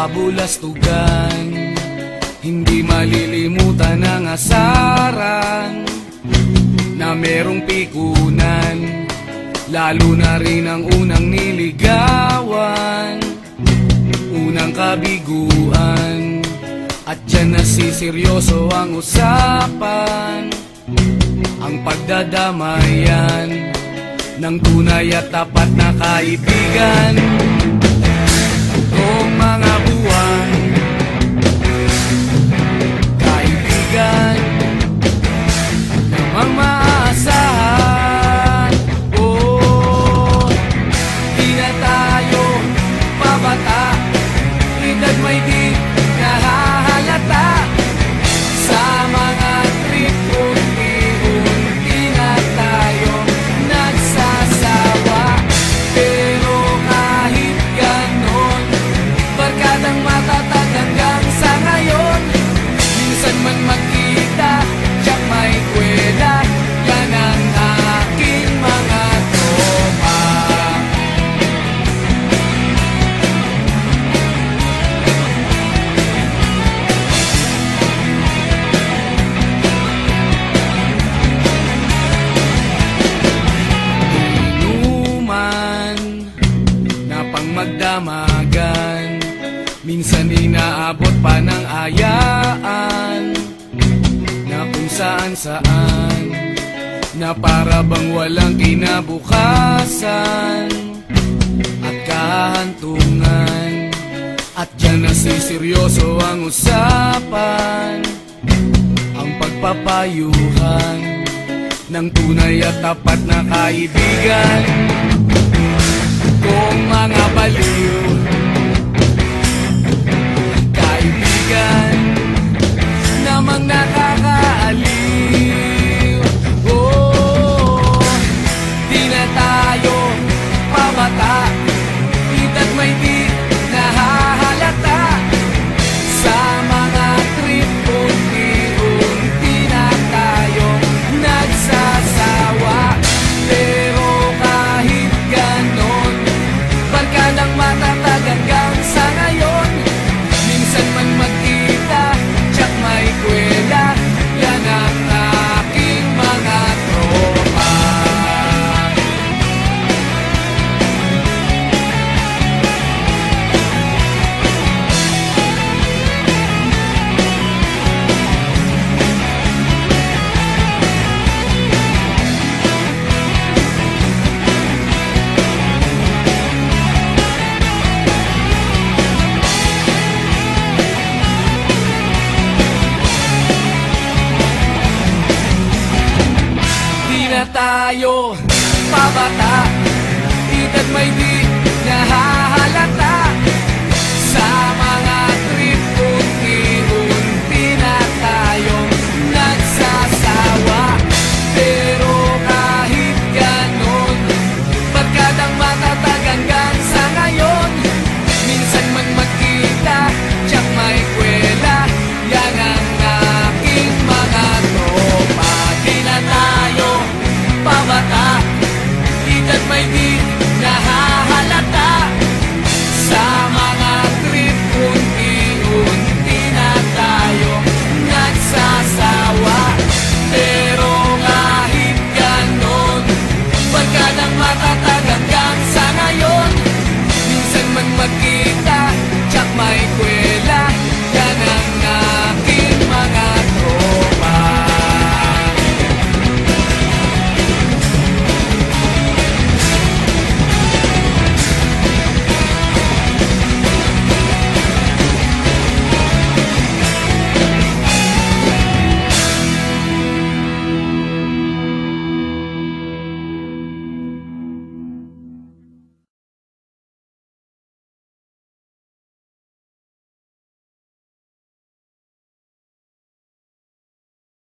kabulastugan. Hindi malilimutan ang asaran na merong pikunan, lalo na rin ang unang niligawan, unang kabiguan. At dyan nasiseryoso ang usapan, ang pagdadamayan ng tunay at tapat na kaibigan. Noong mga buwan, kaibigan namang maaasahan. Oh, di na tayo pabata, edad may di nahahalata. Sa mga trip unti-unti na tayo nagsasawa. Pero kahit ganon, barkadang matatag hanggang sa ngayon. Minsan man magkita, tiyak may kwela, yan ang aking mga tropa. Inuman na pang magdamagan, minsan inaabot pa ng ayaan, na kung saan-saan, na para bang walang kinabukasan at kahantungan. At dyan nasiseryoso ang usapan, ang pagpapayuhan ng tunay at tapat na kaibigan. Kung mga baliw, kaibigan namang nakakaaliw. Oh, di na tayo pabata, edad may di nahahalata. Sa mga trip unti-unti na tayo nagsasawa. Pero kahit ganon, barkadang matatag hanggang sa ngayon. Minsan man magkita, tiyak may kwela, yan ang aking mga tropa. Di na tayo pabata, edad may di